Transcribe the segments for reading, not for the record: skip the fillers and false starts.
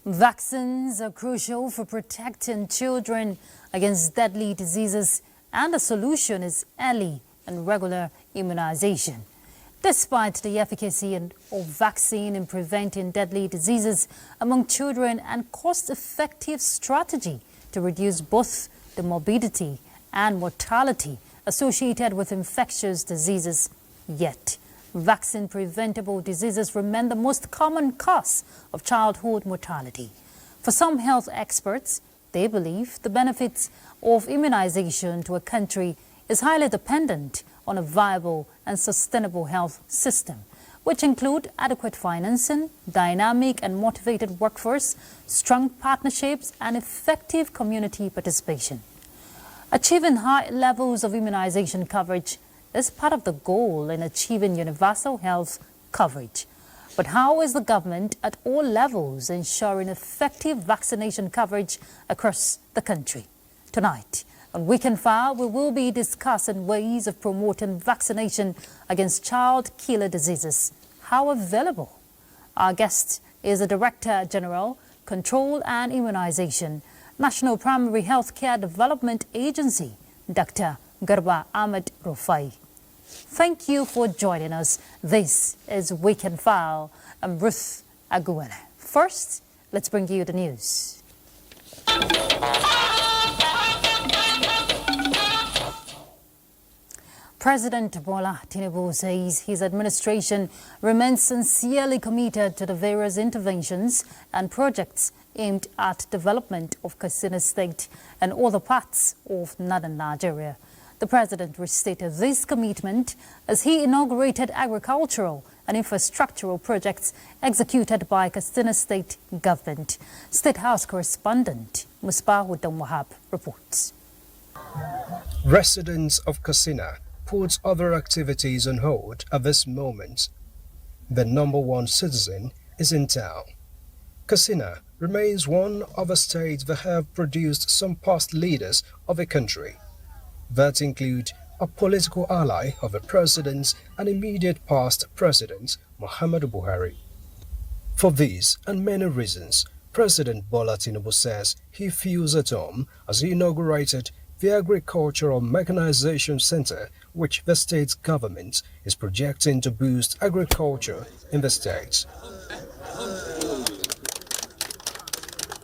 Vaccines are crucial for protecting children against deadly diseases, and the solution is early and regular immunization. Despite the efficacy of vaccine in preventing deadly diseases among children and cost-effective strategy to reduce both the morbidity and mortality associated with infectious diseases, yet vaccine-preventable diseases remain the most common cause of childhood mortality. For some health experts, they believe the benefits of immunization to a country is highly dependent on a viable and sustainable health system, which include adequate financing, dynamic and motivated workforce, strong partnerships, and effective community participation. Achieving high levels of immunization coverage is part of the goal in achieving universal health coverage. But how is the government at all levels ensuring effective vaccination coverage across the country? Tonight, on Weekend File, we will be discussing ways of promoting vaccination against child killer diseases. How available? Our guest is the Director General, Control and Immunization, National Primary Healthcare Development Agency, Dr. Garba Ahmed Rufai. Thank you for joining us. This is Weekend File. I'm Ruth Aguele. First, let's bring you the news. President Bola Tinubu says his administration remains sincerely committed to the various interventions and projects aimed at development of Katsina State and other parts of northern Nigeria. The president restated this commitment as he inaugurated agricultural and infrastructural projects executed by Katsina State government. State House correspondent Musbahuddin Wahab reports. Residents of Katsina put other activities on hold at this moment. The number one citizen is in town. Katsina remains one of the states that have produced some past leaders of a country. That include a political ally of the president and immediate past president, Muhammadu Buhari. For these and many reasons, President Bola Tinubu says he feels at home as he inaugurated the Agricultural Mechanization Center, which the state government is projecting to boost agriculture in the state.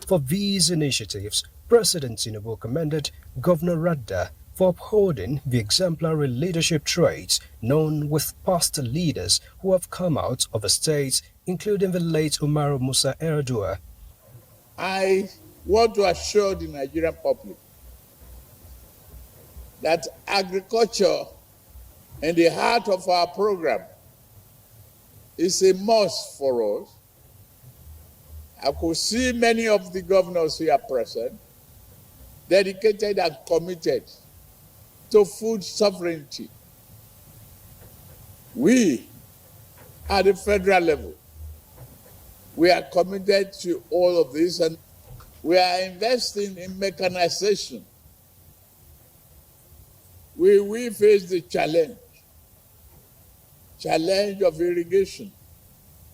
For these initiatives, President Tinubu commended Governor Radda for upholding the exemplary leadership traits known with past leaders who have come out of the state, including the late Umaru Musa Yar'Adua. I want to assure the Nigerian public that agriculture in the heart of our program is a must for us. I could see many of the governors here present, dedicated and committed to food sovereignty. We, at the federal level, we are committed to all of this, and we are investing in mechanization. We face the challenge of irrigation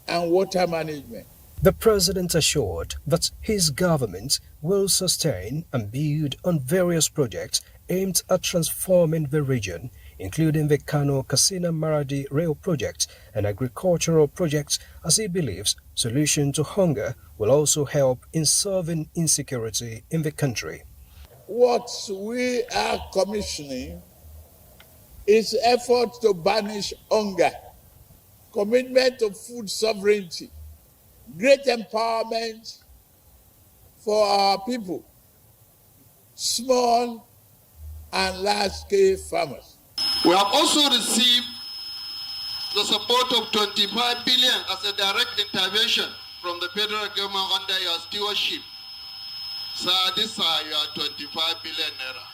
and water management. The president assured that his government will sustain and build on various projects aimed at transforming the region, including the Kano-Katsina-Maradi rail project and agricultural projects, as he believes solution to hunger will also help in solving insecurity in the country. What we are commissioning is effort to banish hunger, commitment to food sovereignty, great empowerment for our people, small and large-scale farmers. We have also received the support of 25 billion as a direct intervention from the federal government under your stewardship. Sir, these are your 25 billion naira.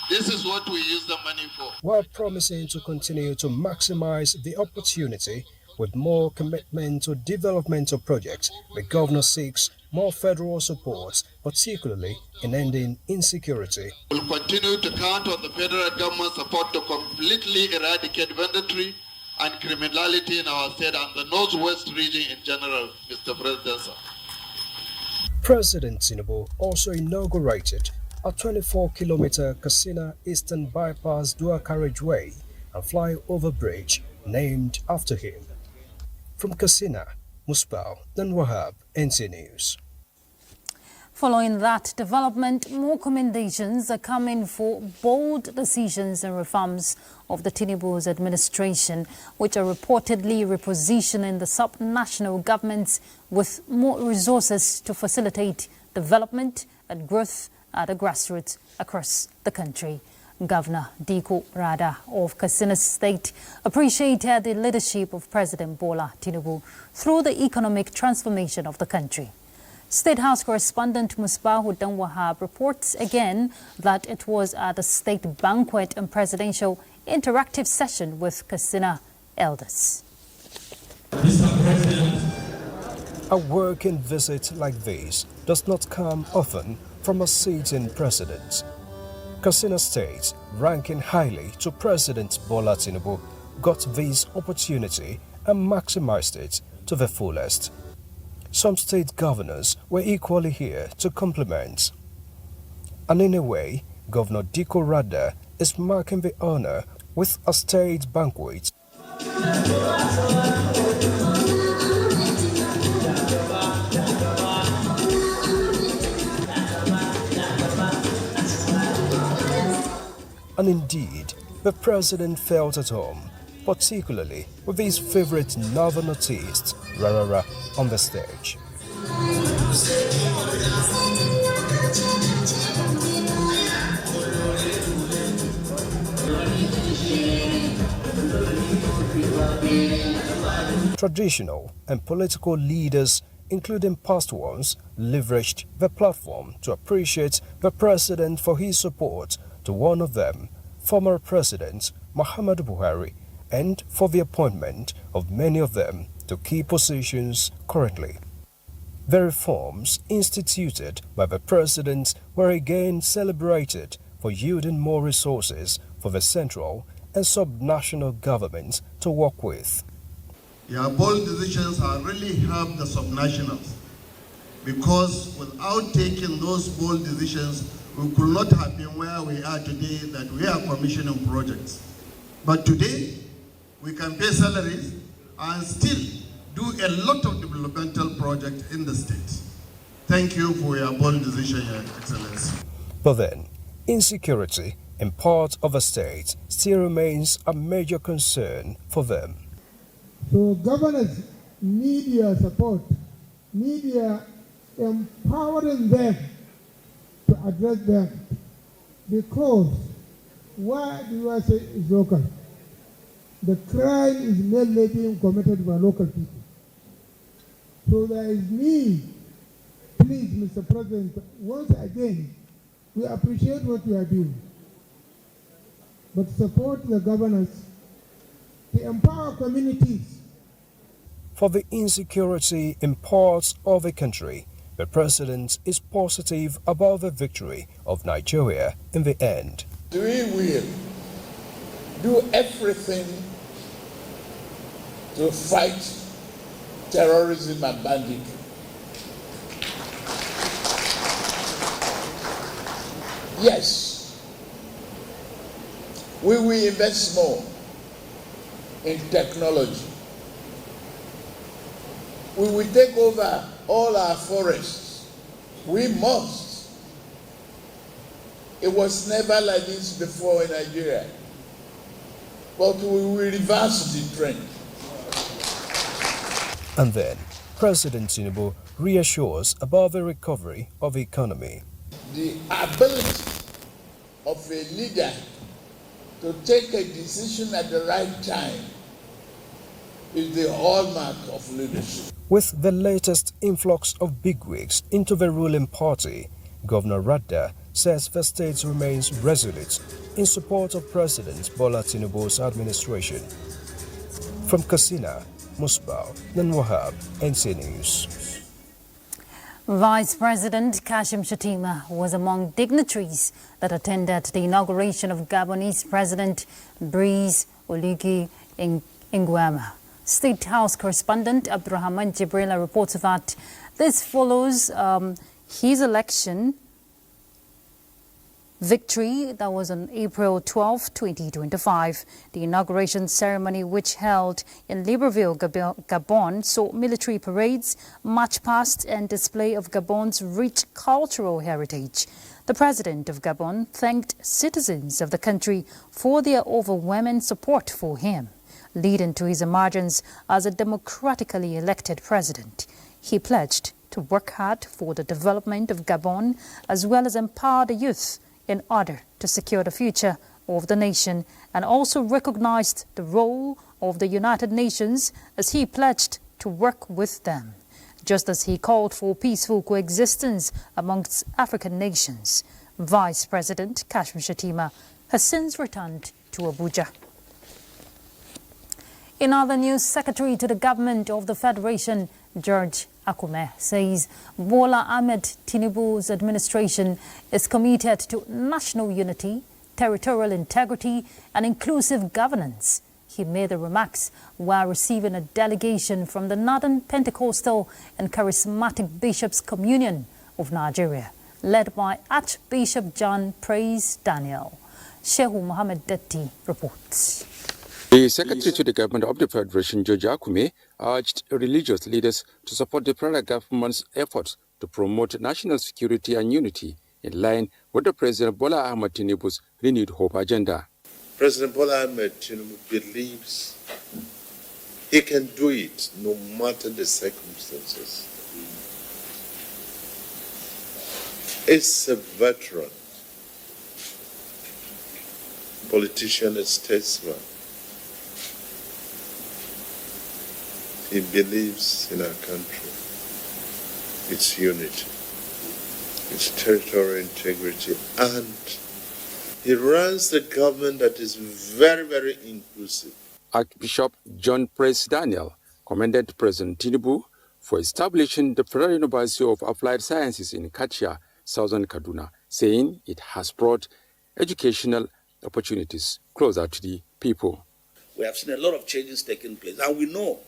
This is what we use the money for. While promising to continue to maximize the opportunity with more commitment to developmental projects, the governor seeks more federal support, particularly in ending insecurity. We'll continue to count on the federal government support to completely eradicate banditry and criminality in our state and the Northwest region in general, Mr. President. President Tinubu also inaugurated a 24-kilometer Katsina Eastern Bypass dual carriageway and flyover bridge named after him. From Katsina, Musbao, then Wahab, NTA News. Following that development, more commendations are coming for bold decisions and reforms of the Tinubu's administration, which are reportedly repositioning the sub-national governments with more resources to facilitate development and growth at the grassroots across the country. Governor Diko Rada of Katsina State appreciated the leadership of President Bola Tinubu through the economic transformation of the country. State House correspondent Musbahu Danwahab reports again that it was at a state banquet and presidential interactive session with Katsina elders. A working visit like this does not come often from a sitting president. Katsina State, ranking highly to President Bola Tinubu, got this opportunity and maximized it to the fullest. Some state governors were equally here to compliment. And in a way, Governor Diko Rada is marking the honor with a state banquet. And indeed, the president felt at home, particularly with his favorite northern artist, Rarara, on the stage. Traditional and political leaders, including past ones, leveraged the platform to appreciate the president for his support to one of them, former President Muhammadu Buhari, and for the appointment of many of them to key positions currently. The reforms instituted by the president were again celebrated for yielding more resources for the central and sub-national governments to work with. Your bold decisions have really helped the subnationals, because without taking those bold decisions, we could not have been where we are today, that we are commissioning projects. But today, we can pay salaries and still do a lot of developmental projects in the state. Thank you for your bold decision, Your Excellency. But then, insecurity in parts of the state still remains a major concern for them. So governors need your support, need your empowering them to address them, because why do I say is local? The crime is mainly being committed by local people. So there is need, please, Mr. President, once again, we appreciate what you are doing, but support the governors to empower communities. For the insecurity in parts of the country, the president is positive about the victory of Nigeria in the end. We will do everything to fight terrorism and banditry. Yes, we will invest more in technology. We will take over all our forests. We must. It was never like this before in Nigeria, but we will reverse the trend. And then, President Tinubu reassures about the recovery of the economy. The ability of a leader to take a decision at the right time is the hallmark of leadership. With the latest influx of bigwigs into the ruling party, Governor Rada says the state remains resolute in support of President Bola Tinubu's administration. From Katsina, Musbao, then Wahab, NTA News. Vice President Kashim Shettima was among dignitaries that attended the inauguration of Gabonese President Brice Oligui Nguema. State House correspondent Abdurrahman Jibrila reports that this follows his election victory that was on April 12, 2025. The inauguration ceremony, which held in Libreville, Gabon, saw military parades, march past and display of Gabon's rich cultural heritage. The president of Gabon thanked citizens of the country for their overwhelming support for him, leading to his emergence as a democratically elected president. He pledged to work hard for the development of Gabon as well as empower the youth in order to secure the future of the nation, and also recognized the role of the United Nations as he pledged to work with them, just as he called for peaceful coexistence amongst African nations. Vice President Kashim Shettima has since returned to Abuja. In other news, Secretary to the Government of the Federation, George Akume, says Bola Ahmed Tinubu's administration is committed to national unity, territorial integrity and inclusive governance. He made the remarks while receiving a delegation from the Northern Pentecostal and Charismatic Bishops' Communion of Nigeria, led by Archbishop John Praise Daniel. Shehu Mohammed Detti reports. The Secretary to the Government of the Federation, George Akume, urged religious leaders to support the federal government's efforts to promote national security and unity in line with the President Bola Ahmed Tinubu's renewed hope agenda. President Bola Ahmed Tinubu believes he can do it no matter the circumstances. He's a veteran, politician and statesman. He believes in our country, its unity, its territorial integrity, and he runs the government that is very, very inclusive. Archbishop John Praise Daniel commended President Tinubu for establishing the Federal University of Applied Sciences in Kachia, southern Kaduna, saying it has brought educational opportunities closer to the people. We have seen a lot of changes taking place, and we know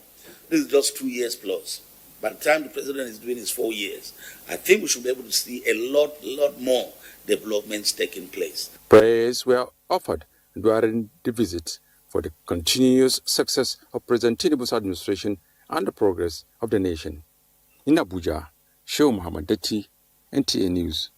this is just 2 years plus. By the time the president is doing his 4 years, I think we should be able to see a lot more developments taking place. Prayers were offered during the visit for the continuous success of President Tinubu's administration and the progress of the nation. In Abuja, Shehu Mohammed Detti, NTA News.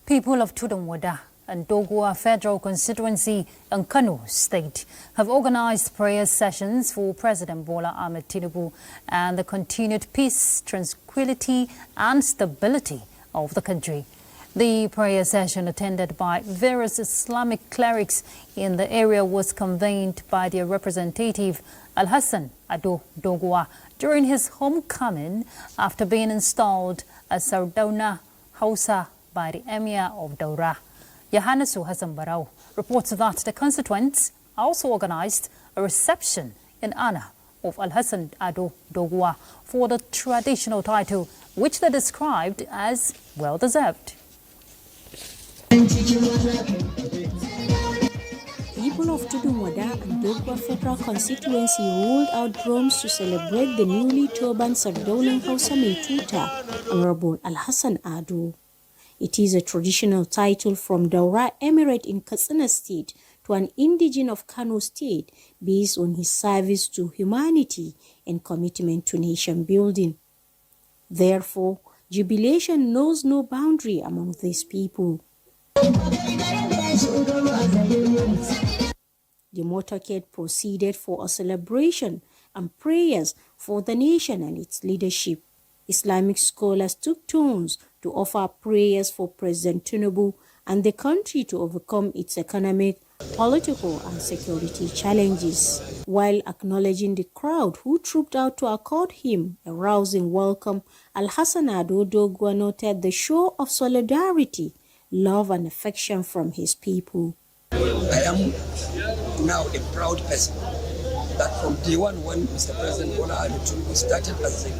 People of Tudunwada and Dogua Federal Constituency in Kano State have organized prayer sessions for President Bola Ahmed Tinubu and the continued peace, tranquility and stability of the country. The prayer session, attended by various Islamic clerics in the area, was convened by their representative Al-Hassan Ado Dogua during his homecoming after being installed as Sardauna Hausa by the Emir of Daura. Yohannesu Hassan Barau reports that the constituents also organized a reception in honor of Al-Hassan Ado Dogua for the traditional title, which they described as well-deserved. People of Tudunwada and Dogwa Federal Constituency rolled out drums to celebrate the newly turbaned Sardauna Hausa Metuta, Honorable Al-Hassan Ado. It is a traditional title from Daura Emirate in Katsina State to an indigene of Kano State based on his service to humanity and commitment to nation building. Therefore, jubilation knows no boundary among these people. The motorcade proceeded for a celebration and prayers for the nation and its leadership. Islamic scholars took turns to offer prayers for President Tinubu and the country to overcome its economic, political and security challenges, while acknowledging the crowd who trooped out to accord him a rousing welcome. Al-Hassan Ado Dogwa noted the show of solidarity, love and affection from his people. I am now a proud person that from day one when Mr. President Bola Ahmed Tinubu started as the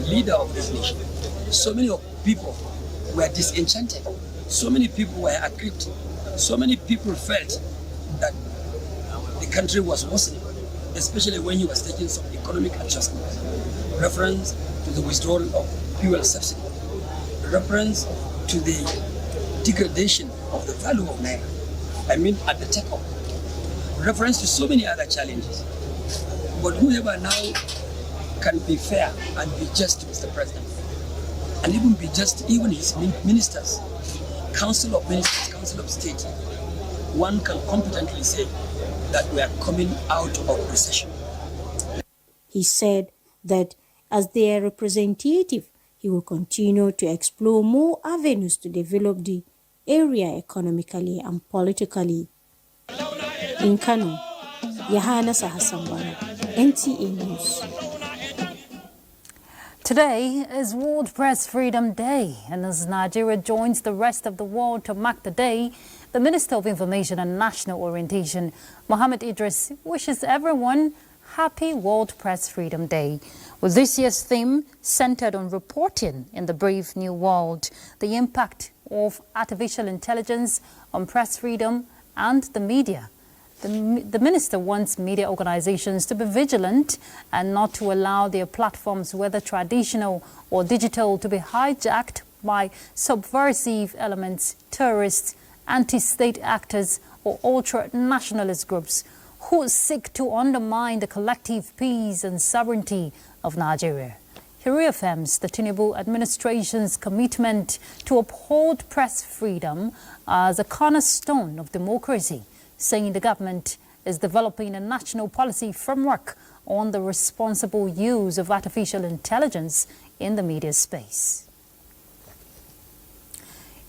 leader of this nation, so many people were disenchanted, so many people were aggrieved, so many people felt that the country was worsening, especially when he was taking some economic adjustments, reference to the withdrawal of fuel subsidy. reference to the degradation of the value of Naira. I mean, at the takeoff. Reference to so many other challenges. But whoever now can be fair and be just to Mr. President, and even be just even his ministers, Council of Ministers, Council of State, one can competently say that we are coming out of recession. He said that as their representative, he will continue to explore more avenues to develop the area economically and politically. In Kano, Yahana Sahasambara, NTA News. Today is World Press Freedom Day, and as Nigeria joins the rest of the world to mark the day, the Minister of Information and National Orientation, Mohammed Idris, wishes everyone Happy World Press Freedom Day, with this year's theme centered on reporting in the brave new world, the impact of artificial intelligence on press freedom and the media. The minister wants media organizations to be vigilant and not to allow their platforms, whether traditional or digital, to be hijacked by subversive elements, terrorists, anti-state actors, or ultra-nationalist groups who seek to undermine the collective peace and sovereignty of Nigeria. He reaffirms the Tinubu administration's commitment to uphold press freedom as a cornerstone of democracy, saying the government is developing a national policy framework on the responsible use of artificial intelligence in the media space.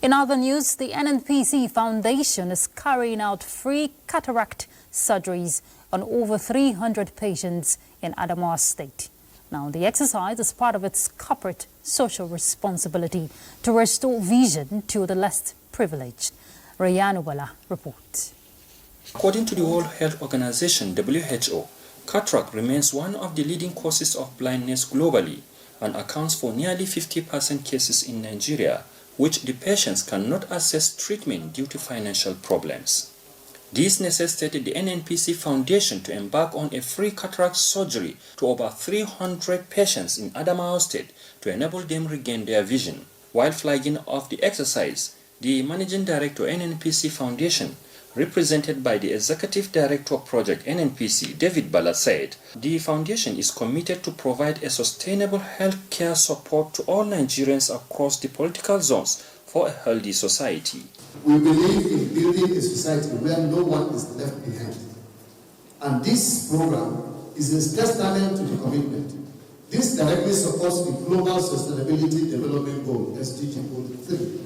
In other news, the NNPC Foundation is carrying out free cataract surgeries on over 300 patients in Adamawa State. Now, the exercise is part of its corporate social responsibility to restore vision to the less privileged. Rayanubala reports. According to the World Health Organization, WHO, cataract remains one of the leading causes of blindness globally and accounts for nearly 50% cases in Nigeria, which the patients cannot access treatment due to financial problems. This necessitated the NNPC Foundation to embark on a free cataract surgery to over 300 patients in Adamawa State to enable them regain their vision. While flagging off the exercise, the Managing Director NNPC Foundation, represented by the Executive Director of Project NNPC, David Bala, said the foundation is committed to provide a sustainable health care support to all Nigerians across the political zones for a healthy society. We believe in building a society where no one is left behind. And this program is a testament to the commitment. This directly supports the Global Sustainability Development Goal, SDG Goal 3.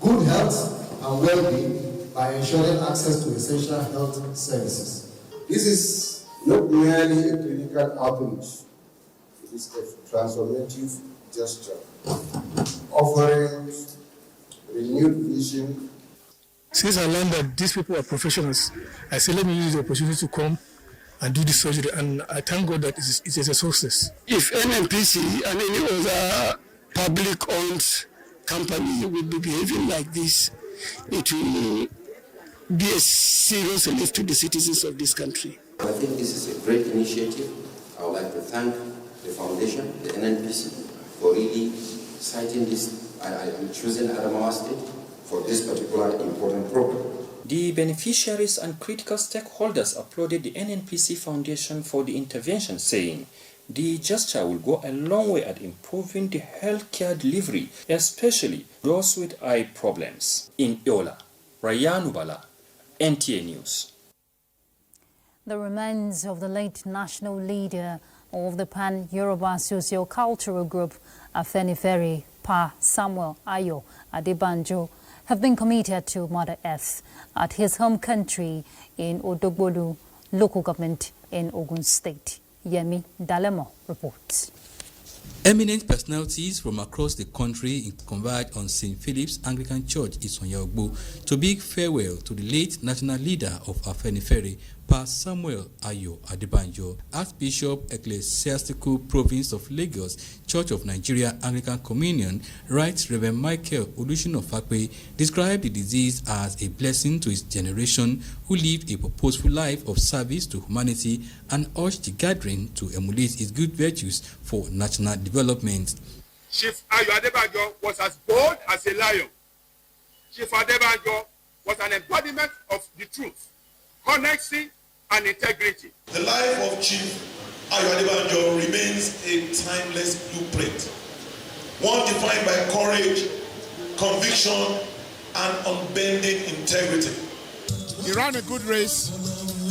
Good health and well-being by ensuring access to essential health services. This is not merely a clinical outreach, it is a transformative gesture, offering renewed vision. Since I learned that these people are professionals, I said, let me use the opportunity to come and do the surgery, and I thank God that it is a success. If NNPC and any other public-owned company will be behaving like this, it will be a serious relief to the citizens of this country. I think this is a great initiative. I would like to thank the foundation, the NNPC, for really citing this. I am choosing Adamawa State for this particular important program. The beneficiaries and critical stakeholders applauded the NNPC Foundation for the intervention, saying the gesture will go a long way at improving the healthcare delivery, especially those with eye problems. In Yola, Rayanubala, NTA News. The remains of the late national leader of the Pan-Yoruba socio-cultural group, Afenifere, Pa Samuel Ayo Adebanjo, have been committed to Mother Earth at his home country in Odogbodu local government in Ogun State. Yemi Dalemo reports. Eminent personalities from across the country converged on St. Philip's Anglican Church in Sonyogbo to bid farewell to the late national leader of Afenifere, Pa Samuel Ayo Adebanjo. Archbishop Ecclesiastical Province of Lagos, Church of Nigeria Anglican Communion, Right Reverend Michael Olushino-Fakwe, described the disease as a blessing to his generation who lived a purposeful life of service to humanity and urged the gathering to emulate his good virtues for national development. Chief Ayo Adebanjo was as bold as a lion. Chief Adebanjo was an embodiment of the truth, honesty, and integrity. The life of Chief Ayo Adebanjo remains a timeless blueprint, one defined by courage, conviction, and unbending integrity. He ran a good race,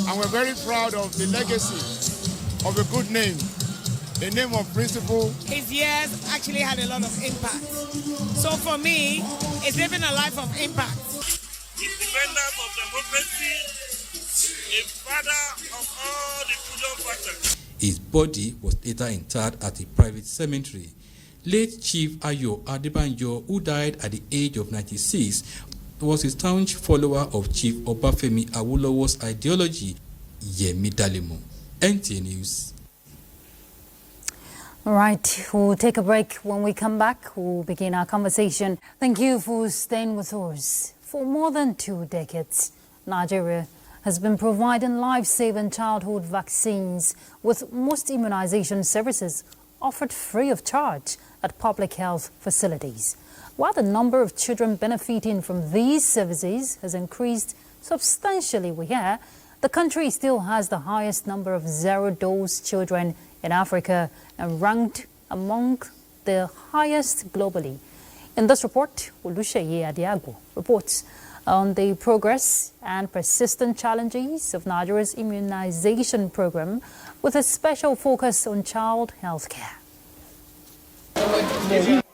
and we're very proud of the legacy of a good name, a name of principle. His years actually had a lot of impact. So for me, it's living a life of impact. He's defender of democracy, a father of all the freedom fighters. His body was later interred at a private cemetery. Late Chief Ayo Adebanjo, who died at the age of 96, was a staunch follower of Chief Obafemi Awolowo's ideology. Yemi Dalemo, NTA News. All right, we'll take a break. When we come back, we'll begin our conversation. Thank you for staying with us. For more than 2 decades, Nigeria has been providing life-saving childhood vaccines, with most immunization services offered free of charge at public health facilities. While the number of children benefiting from these services has increased substantially, the country still has the highest number of zero-dose children in Africa and ranked among the highest globally. In this report, Oluseye Adiago reports on the progress and persistent challenges of Nigeria's immunization program, with a special focus on child health care.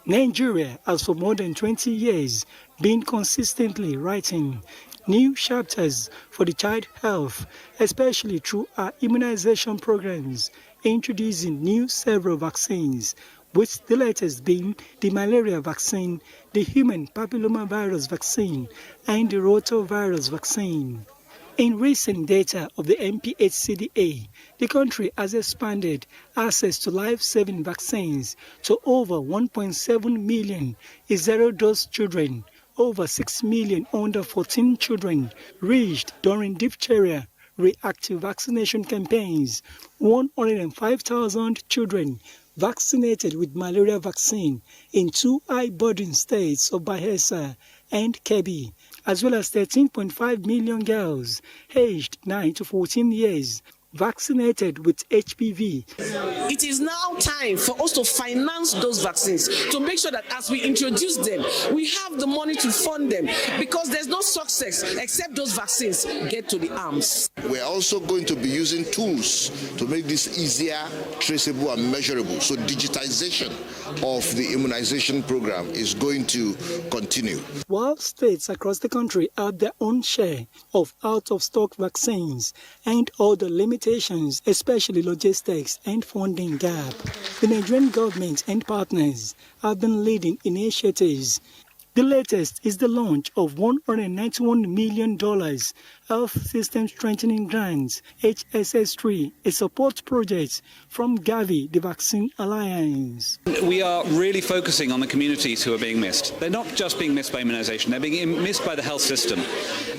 Nigeria has for more than 20 years been consistently writing new chapters for the child health, especially through our immunization programs, introducing new several vaccines, with the latest being the malaria vaccine, the human papillomavirus vaccine, and the rotavirus vaccine. In recent data of the NPHCDA, the country has expanded access to life-saving vaccines to over 1.7 million zero-dose children, over 6 million under 14 children reached during diphtheria reactive vaccination campaigns, 105,000 children vaccinated with malaria vaccine in 2 high-burden states of Bayelsa and Kebbi, as well as 13.5 million girls aged 9 to 14 years vaccinated with HPV. It is now time for us to finance those vaccines, to make sure that as we introduce them, we have the money to fund them, because there's no success except those vaccines get to the arms. We're also going to be using tools to make this easier, traceable, and measurable. So digitization of the immunization program is going to continue. While states across the country have their own share of out-of-stock vaccines and other limitations, especially logistics and funding gap, the Nigerian government and partners have been leading initiatives. The latest is the launch of $191 million Health System Strengthening Grants, HSS3, a support project from Gavi, the Vaccine Alliance. We are really focusing on the communities who are being missed. They're not just being missed by immunization, they're being missed by the health system.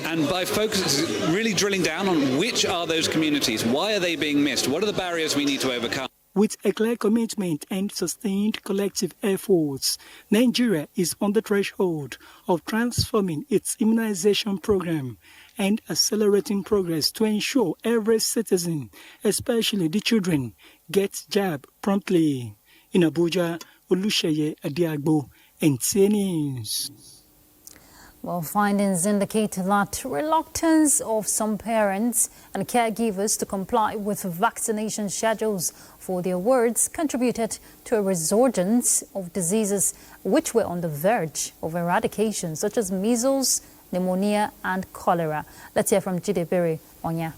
And by really drilling down on which are those communities, why are they being missed, what are the barriers we need to overcome? With a clear commitment and sustained collective efforts, Nigeria is on the threshold of transforming its immunization program and accelerating progress to ensure every citizen, especially the children, gets jabbed promptly. In Abuja, Oluseye Adiagbo, NTA News. Well, findings indicate that reluctance of some parents and caregivers to comply with vaccination schedules for their wards contributed to a resurgence of diseases which were on the verge of eradication, such as measles, pneumonia, and cholera. Let's hear from Jidebere Onya.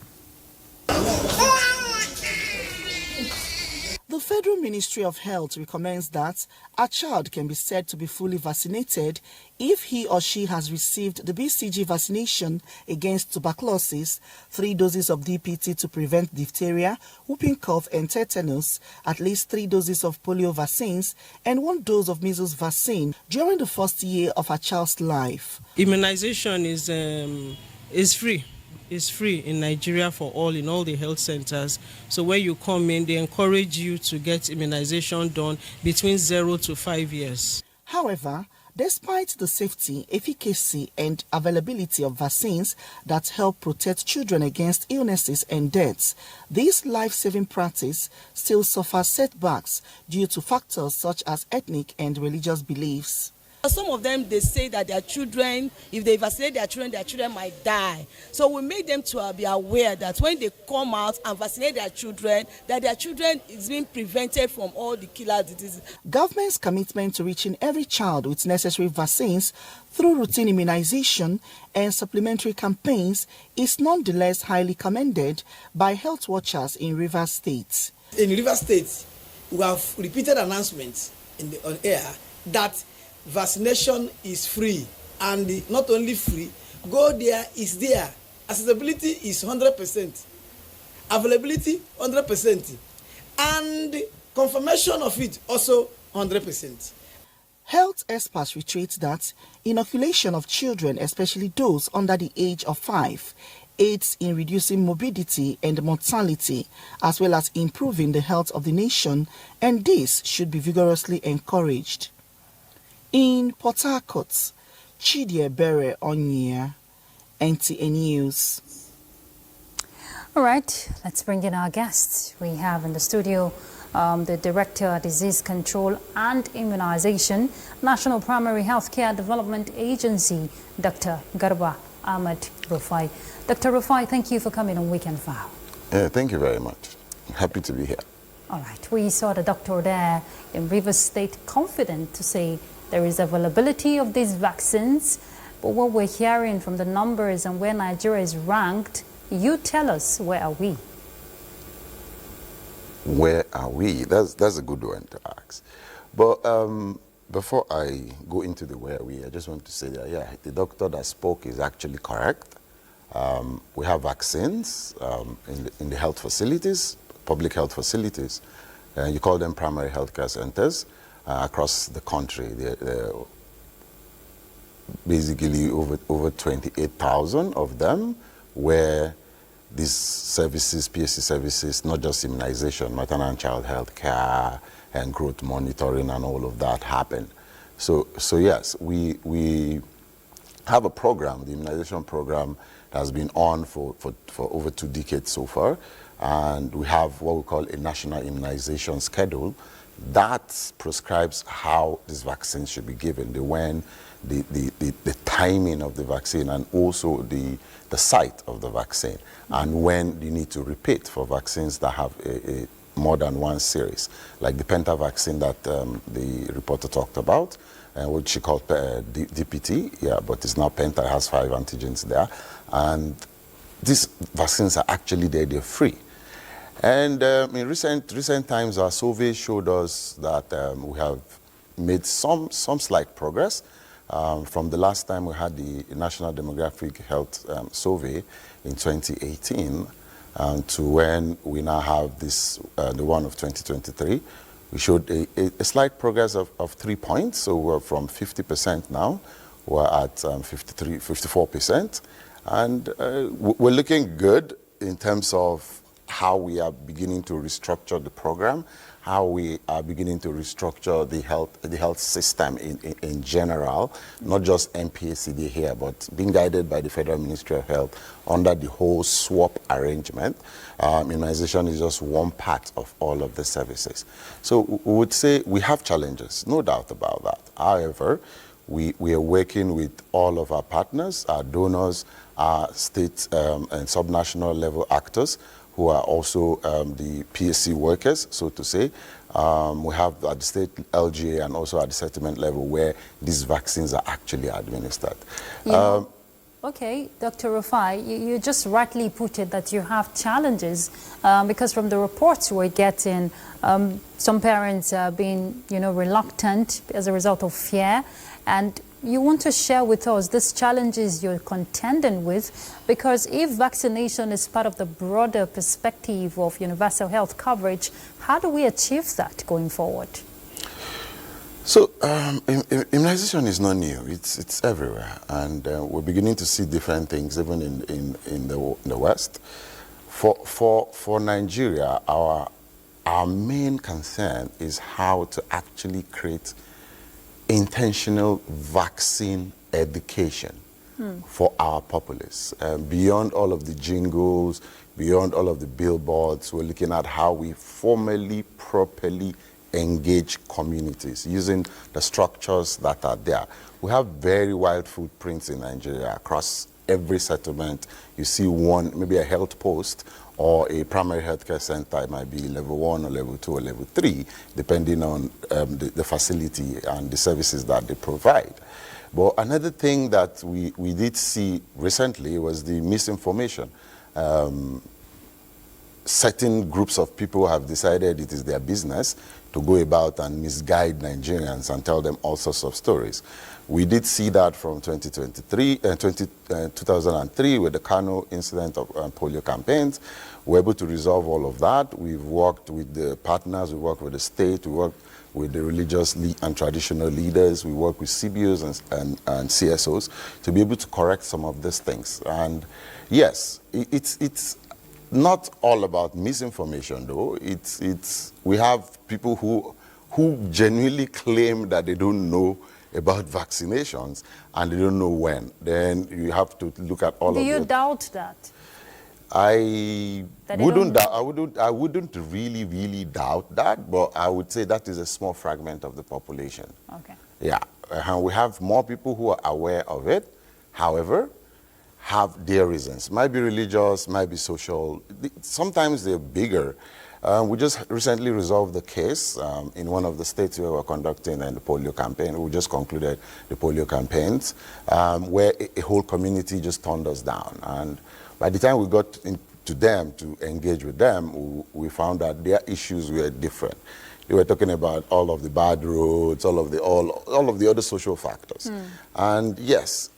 The Federal Ministry of Health recommends that a child can be said to be fully vaccinated if he or she has received the BCG vaccination against tuberculosis, 3 doses of DPT to prevent diphtheria, whooping cough and tetanus, at least 3 doses of polio vaccines, and 1 dose of measles vaccine during the first year of a child's life. Immunization is free. is free in Nigeria for all in all the health centers. So when you come in, they encourage you to get immunization done between 0 to 5 years. However, despite the safety, efficacy and availability of vaccines that help protect children against illnesses and deaths, this life-saving practice still suffers setbacks due to factors such as ethnic and religious beliefs. Some of them, they say that their children, if they vaccinate their children might die. So we make them to be aware that when they come out and vaccinate their children, that their children is being prevented from all the killer diseases. Government's commitment to reaching every child with necessary vaccines through routine immunization and supplementary campaigns is nonetheless highly commended by health watchers in Rivers State. In Rivers State, we have repeated announcements on air that vaccination is free, and not only free, go there is there. Accessibility is 100%, availability 100%, and confirmation of it also 100%. Health experts reiterate that inoculation of children, especially those under the age of 5, aids in reducing morbidity and mortality, as well as improving the health of the nation, and this should be vigorously encouraged. In Port Harcourt, Chidie Bere Onyia, NTA News. All right, let's bring in our guests. We have in the studio the Director of Disease Control and Immunization, National Primary Healthcare Development Agency, Dr. Garba Ahmed Rufai. Dr. Rufai, thank you for coming on Weekend File. Thank you very much. I'm happy to be here. All right, we saw the doctor there in Rivers State confident to say there is availability of these vaccines, but what we're hearing from the numbers and where Nigeria is ranked, you tell us, where are we? Where are we? That's a good one to ask. But before I go into the where are we, I just want to say that, yeah, the doctor that spoke is actually correct. We have vaccines in the health facilities, public health facilities. You call them primary healthcare centers. Across the country, there are basically over 28,000 of them where these services, PSC services, not just immunization, maternal and child health care and growth monitoring and all of that happen. So yes, we have a program, the immunization program that has been on for over 2 decades so far, and we have what we call a national immunization schedule that prescribes how these vaccines should be given, the timing of the vaccine, and also the site of the vaccine, and when you need to repeat for vaccines that have a more than one series, like the Penta vaccine that the reporter talked about, which she called DPT, yeah, but it's now Penta, it has 5 antigens there, and these vaccines are actually there, they're free. And in recent times, our survey showed us that we have made some slight progress from the last time we had the National Demographic Health Survey in 2018 to when we now have this, the one of 2023. We showed a slight progress of 3 points. So we're from 50% now, we're at 54%. And we're looking good in terms of how we are beginning to restructure the program, how we are beginning to restructure the health system in general, not just NPACD here, but being guided by the Federal Ministry of Health under the whole SWAP arrangement. Immunization is just one part of all of the services. So we would say we have challenges, no doubt about that. However, we are working with all of our partners, our donors, our state and subnational level actors, who are also the PSC workers, so to say. We have at the state LGA and also at the settlement level where these vaccines are actually administered. Okay, Dr. Rufai, you just rightly put it that you have challenges because from the reports we're getting, some parents are being, reluctant as a result of fear, and you want to share with us these challenges you're contending with, because if vaccination is part of the broader perspective of universal health coverage, how do we achieve that going forward? So immunization is not new. It's everywhere, and we're beginning to see different things even in the West. For Nigeria, our main concern is how to actually create intentional vaccine education for our populace. Beyond all of the jingles, beyond all of the billboards, we're looking at how we formally, properly engage communities using the structures that are there. We have very wide footprints in Nigeria. Across every settlement, you see one, maybe a health post or a primary healthcare center. It might be level 1 or level 2 or level 3, depending on the facility and the services that they provide. But another thing that we did see recently was the misinformation. Certain groups of people have decided it is their business to go about and misguide Nigerians and tell them all sorts of stories. We did see that from 2003 with the Kano incident of polio campaigns. We're able to resolve all of that. We've worked with the partners, we worked with the state, we worked with the religious and traditional leaders, we work with CBOs and CSOs to be able to correct some of these things. And yes, it's not all about misinformation though. We have people who genuinely claim that they don't know about vaccinations and they don't know when. Then you have to look at all of it. Do you doubt that? I wouldn't really doubt that, but I would say that is a small fragment of the population. Okay. Yeah, and we have more people who are aware of it, however, have their reasons. Might be religious, might be social. Sometimes they're bigger. We just recently resolved the case in one of the states where we're conducting the polio campaign. We just concluded the polio campaigns, where a whole community just turned us down. And by the time we got into them to engage with them, we found that their issues were different. They were talking about all of the bad roads, all of the other social factors. And yes,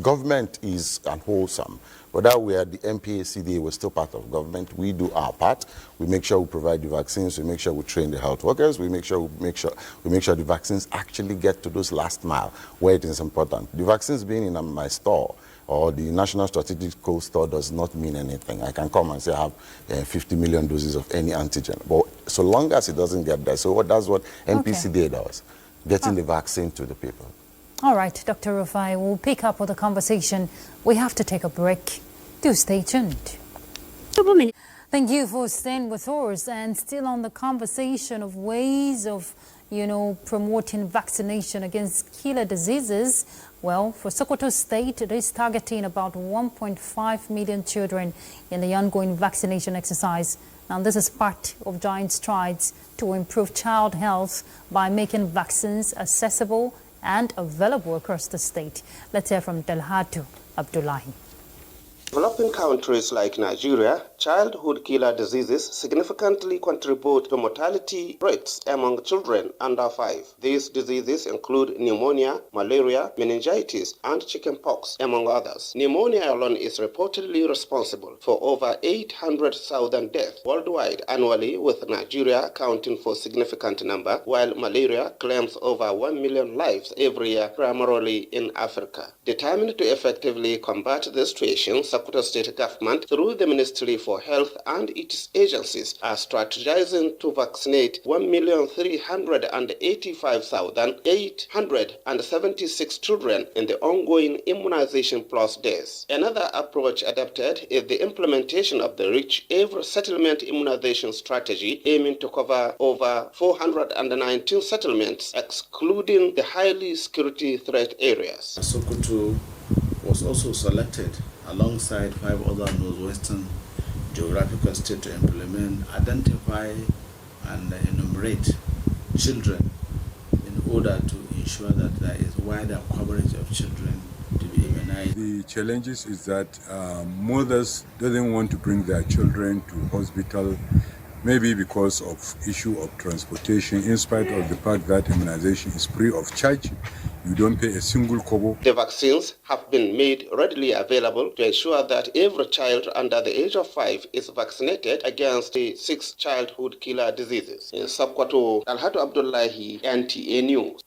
government is unwholesome. Whether we are the NTA, CDA, we're still part of government. We do our part. We make sure we provide the vaccines. We make sure we train the health workers. We make sure the vaccines actually get to those last mile where it is important. The vaccines being in my store or the National Strategic Cold Store does not mean anything. I can come and say I have 50 million doses of any antigen. But so long as it doesn't get there, so that's what NPCDA does, getting the vaccine to the people. All right, Dr. Rufai, we'll pick up with the conversation. We have to take a break. Do stay tuned. Thank you for staying with us, and still on the conversation of ways of, promoting vaccination against killer diseases. Well, for Sokoto State, it is targeting about 1.5 million children in the ongoing vaccination exercise. Now, this is part of giant strides to improve child health by making vaccines accessible and available across the state. Let's hear from Delhatu Abdullahi. Developing countries like Nigeria, childhood killer diseases significantly contribute to mortality rates among children under 5. These diseases include pneumonia, malaria, meningitis, and chickenpox, among others. Pneumonia alone is reportedly responsible for over 800,000 deaths worldwide annually, with Nigeria accounting for a significant number, while malaria claims over 1 million lives every year, primarily in Africa. Determined to effectively combat this situation, Sokoto State government, through the Ministry for Health and its agencies, are strategizing to vaccinate 1,385,876 children in the ongoing Immunization Plus days. Another approach adopted is the implementation of the Reach Every Settlement Immunization Strategy, aiming to cover over 419 settlements, excluding the highly security threat areas. Sokoto was also selected alongside 5 other northwestern geographical states to implement, identify and enumerate children in order to ensure that there is wider coverage of children to be immunized. The challenges is that mothers don't want to bring their children to hospital, maybe because of issue of transportation, in spite of the fact that immunization is free of charge. You don't pay a single kobo. The vaccines have been made readily available to ensure that every child under the age of 5 is vaccinated against the 6 childhood killer diseases. In Sabkwato, Alhatu Abdullahi, NTA News.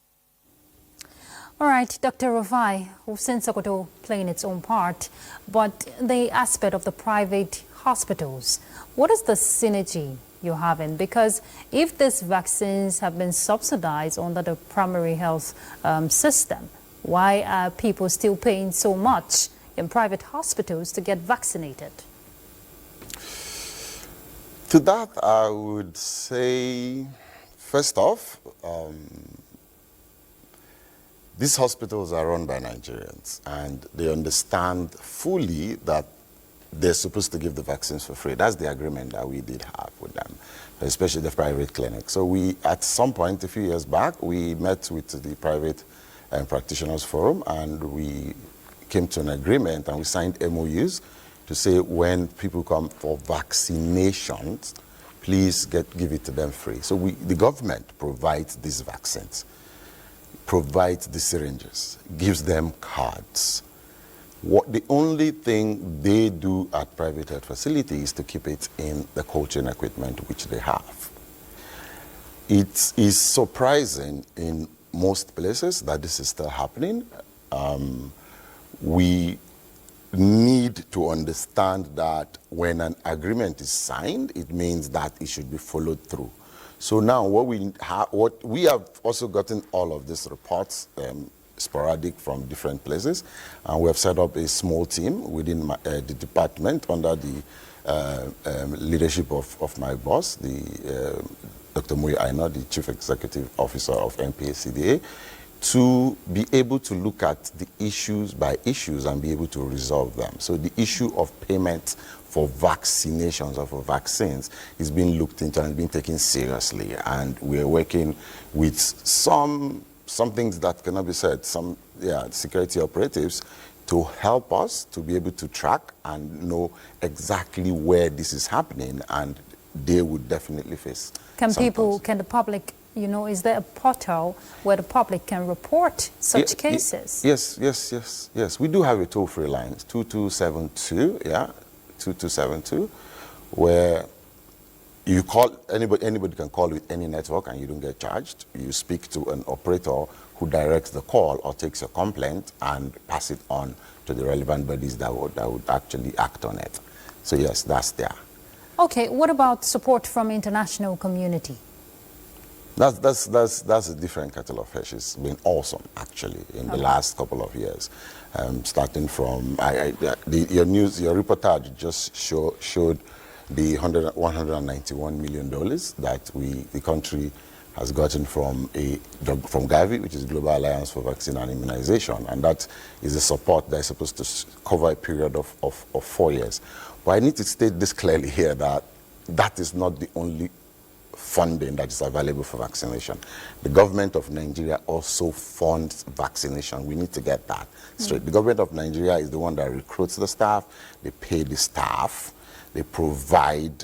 All right, Dr. Rufai, we've seen Sokoto playing its own part, but the aspect of the private hospitals, what is the synergy you're having? Because if these vaccines have been subsidized under the primary health system, why are people still paying so much in private hospitals to get vaccinated? To that, I would say, first off, these hospitals are run by Nigerians, and they understand fully that they're supposed to give the vaccines for free. That's the agreement that we did have with them, especially the private clinic. So we, at some point, a few years back, we met with the private practitioners forum, and we came to an agreement, and we signed MOUs to say when people come for vaccinations, please give it to them free. So the government provides these vaccines, provides the syringes, gives them cards. The only thing they do at private health facilities is to keep it in the cold chain equipment which they have. It is surprising in most places that this is still happening. We need to understand that when an agreement is signed, it means that it should be followed through. So now what we have also gotten all of these reports sporadic from different places, and we have set up a small team within the department under the leadership of my boss, Dr. Muyi Aina, the Chief Executive Officer of NPA-CDA, to be able to look at the issues by issues and be able to resolve them. So the issue of payment for vaccinations or for vaccines is being looked into and being taken seriously, and we are working with some things that cannot be said, some security operatives to help us to be able to track and know exactly where this is happening, and they would definitely face. Can the public, is there a portal where the public can report such cases? Yes. We do have a toll-free line, 2272, 2272, where you call, anybody can call with any network and you don't get charged. You speak to an operator who directs the call or takes your complaint and pass it on to the relevant bodies that would actually act on it. So yes, that's there. Okay, what about support from international community? That's a different kettle of fish. It's been awesome, actually, in the last couple of years. Starting from, your reportage just showed the $191 million that the country has gotten from Gavi, which is Global Alliance for Vaccine and Immunization, and that is a support that is supposed to cover a period of 4 years. But I need to state this clearly here, that is not the only funding that is available for vaccination. The government of Nigeria also funds vaccination. We need to get that straight. The government of Nigeria is the one that recruits the staff, they pay the staff, they provide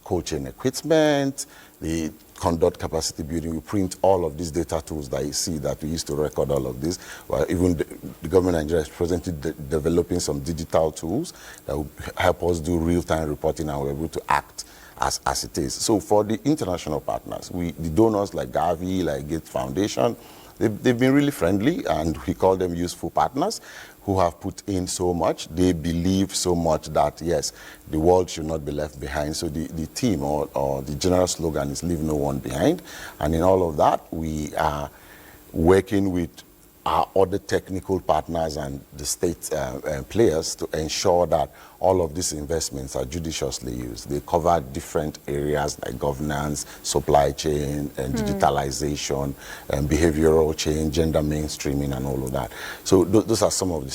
cold chain equipment, they conduct capacity building. We print all of these data tools that you see that we used to record all of this. Well, even the government of Nigeria is presently developing some digital tools that will help us do real-time reporting, and we're able to act as it is. So for the international partners, the donors like Gavi, like Gates Foundation, they've been really friendly, and we call them useful partners who have put in so much. They believe so much that, yes, the world should not be left behind. So the theme or the general slogan is leave no one behind. And in all of that, we are working with our other technical partners and the state players to ensure that all of these investments are judiciously used. They cover different areas like governance, supply chain, and digitalization, and behavioral change, gender mainstreaming, and all of that. So those are some of the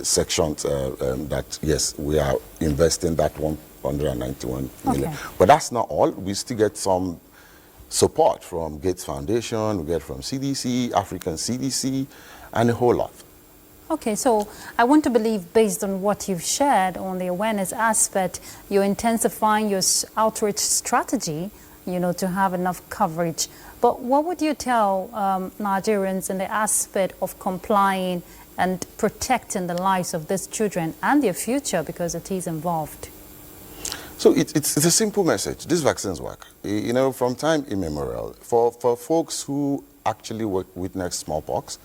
sections that, yes, we are investing that $191 million. Okay. But that's not all. We still get some support from Gates Foundation, we get from CDC, African CDC, and a whole lot. Okay, so I want to believe, based on what you've shared on the awareness aspect, you're intensifying your outreach strategy, to have enough coverage But what would you tell Nigerians in the aspect of complying and protecting the lives of these children and their future, because it is involved? So it's a simple message. These vaccines work. You know, from time immemorial, for folks who actually witnessed smallpox,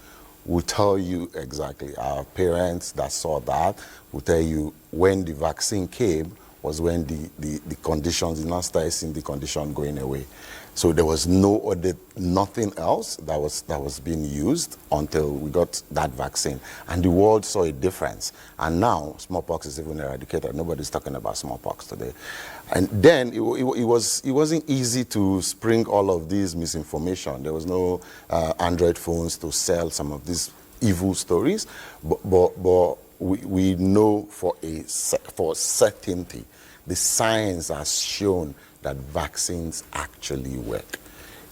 will tell you exactly. Our parents that saw that will tell you when the vaccine came was when the conditions, you now started seeing the condition going away. So there was nothing else that was being used until we got that vaccine. And the world saw a difference. And now smallpox is even eradicated. Nobody's talking about smallpox today. And then it wasn't easy to spring all of this misinformation. There was no Android phones to sell some of these evil stories. But we know for certainty, the science has shown that vaccines actually work.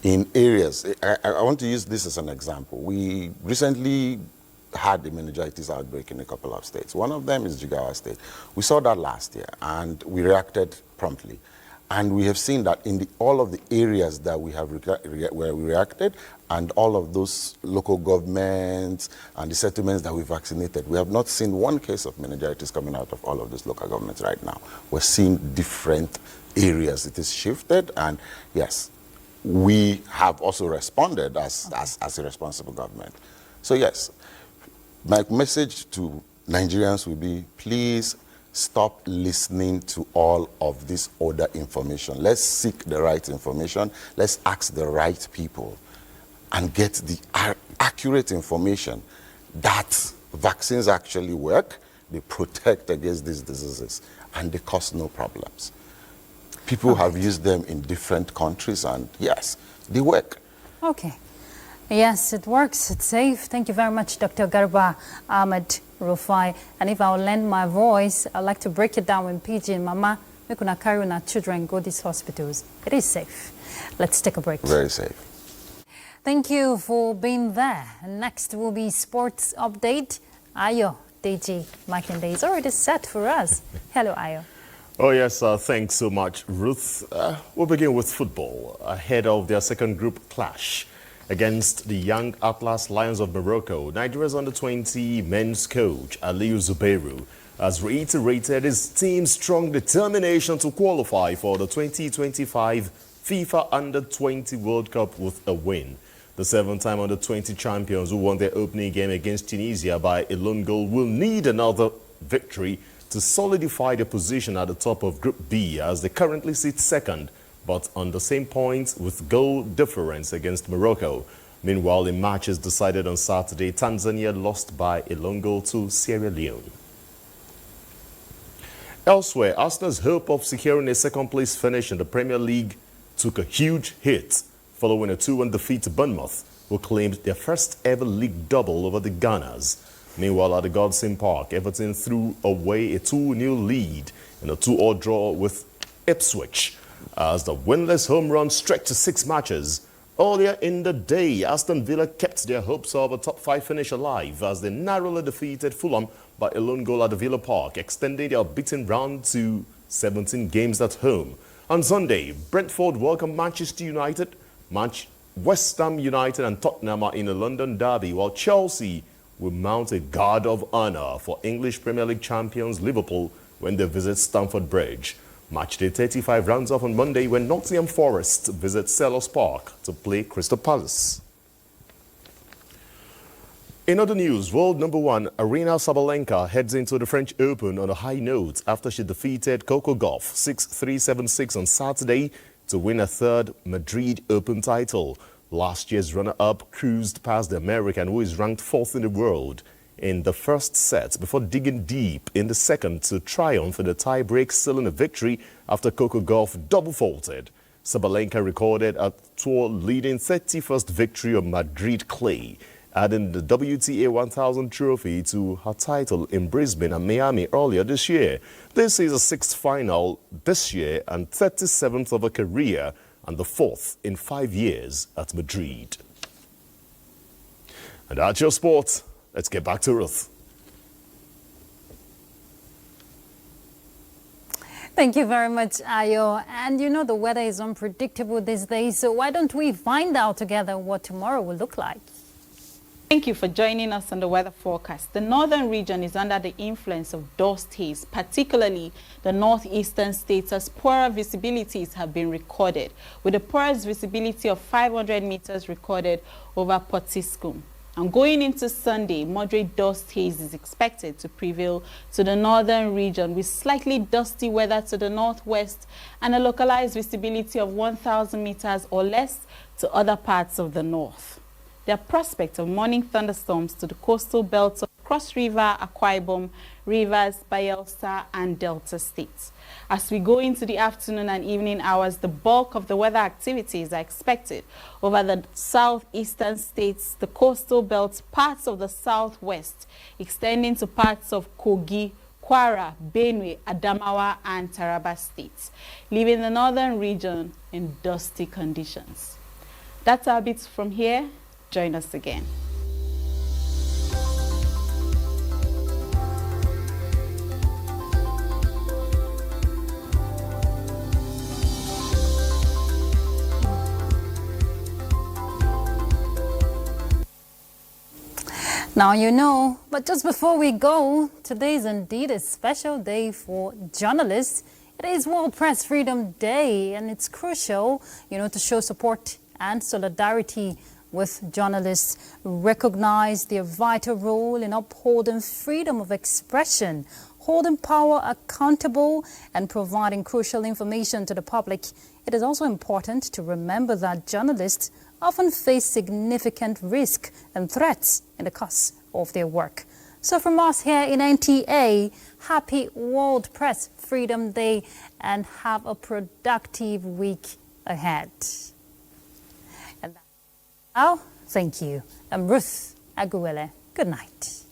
In areas, I want to use this as an example. We recently had a meningitis outbreak in a couple of states. One of them is Jigawa State. We saw that last year, and we reacted promptly. And we have seen that in all of the areas that we have where we reacted, and all of those local governments and the settlements that we vaccinated, we have not seen one case of meningitis coming out of all of those local governments right now. We're seeing different areas. It is shifted, and yes, we have also responded as a responsible government. So yes, my message to Nigerians will be, please stop listening to all of this other information. Let's seek the right information. Let's ask the right people and get the accurate information that vaccines actually work, they protect against these diseases, and they cause no problems. People have used them in different countries, and yes, they work. Okay. Yes, it works. It's safe. Thank you very much, Dr. Garba Ahmed Rufai. And if I'll lend my voice, I'd like to break it down in Pidgin. Mama, we can carry our children go to these hospitals. It is safe. Let's take a break. Very safe. Thank you for being there. Next will be sports update. Ayo Deji Makinde is already set for us. Hello, Ayo. Oh, yes, thanks so much, Ruth. We'll begin with football. Ahead of their second group clash against the young Atlas Lions of Morocco, Nigeria's under-20 men's coach, Aliyu Zubairu, has reiterated his team's strong determination to qualify for the 2025 FIFA Under-20 World Cup with a win. The seven-time Under-20 champions who won their opening game against Tunisia by a lone goal will need another victory to solidify their position at the top of Group B, as they currently sit second, but on the same points with goal difference against Morocco. Meanwhile, in matches decided on Saturday, Tanzania lost by a lone goal to Sierra Leone. Elsewhere, Arsenal's hope of securing a second-place finish in the Premier League took a huge hit following a 2-1 defeat to Bournemouth, who claimed their first-ever league double over the Gunners. Meanwhile, at the Godsend Park, Everton threw away a 2-0 lead in a 2-2 draw with Ipswich, as the winless home run stretched to 6 matches. Earlier in the day, Aston Villa kept their hopes of a top-5 finish alive as they narrowly defeated Fulham by a lone goal at the Villa Park, extending their unbeaten run to 17 games at home. On Sunday, Brentford welcomed Manchester United. West Ham United and Tottenham are in a London derby, while Chelsea will mount a guard of honor for English Premier League champions Liverpool when they visit Stamford Bridge. Matchday 35 rounds off on Monday when Nottingham Forest visit Selhurst Park to play Crystal Palace. In other news, world number 1 Aryna Sabalenka heads into the French Open on a high note after she defeated Coco Gauff 6-3, 7-6 on Saturday to win a third Madrid Open title. Last year's runner-up cruised past the American, who is ranked 4th in the world, in the first set before digging deep in the second to triumph in the tie-break, sealing a victory after Coco Gauff double-faulted. Sabalenka recorded a tour-leading 31st victory on Madrid clay, adding the WTA 1000 trophy to her title in Brisbane and Miami earlier this year. This is a 6th final this year and 37th of her career, and the 4th in 5 years at Madrid. And that's your sport. Let's get back to Ruth. Thank you very much, Ayo. And you know the weather is unpredictable these days, so why don't we find out together what tomorrow will look like? Thank you for joining us on the weather forecast. The northern region is under the influence of dust haze, particularly the northeastern states, as poorer visibilities have been recorded, with the poorest visibility of 500 meters recorded over Potiskum. And going into Sunday, moderate dust haze is expected to prevail to the northern region, with slightly dusty weather to the northwest and a localized visibility of 1,000 meters or less to other parts of the north. There are prospects of morning thunderstorms to the coastal belts of Cross River, Akwa Ibom, Rivers, Bayelsa, and Delta states. As we go into the afternoon and evening hours, the bulk of the weather activities are expected over the southeastern states, the coastal belts, parts of the southwest, extending to parts of Kogi, Kwara, Benue, Adamawa, and Taraba states, leaving the northern region in dusty conditions. That's our bits from here. Join us again. Now you know, but just before we go, today is indeed a special day for journalists. It is World Press Freedom Day, and it's crucial, you know, to show support and solidarity with journalists, recognize their vital role in upholding freedom of expression, holding power accountable, and providing crucial information to the public. It is also important to remember that journalists often face significant risk and threats in the course of their work. So from us here in NTA, happy World Press Freedom Day and have a productive week ahead. And now, thank you. I'm Ruth Aguele. Good night.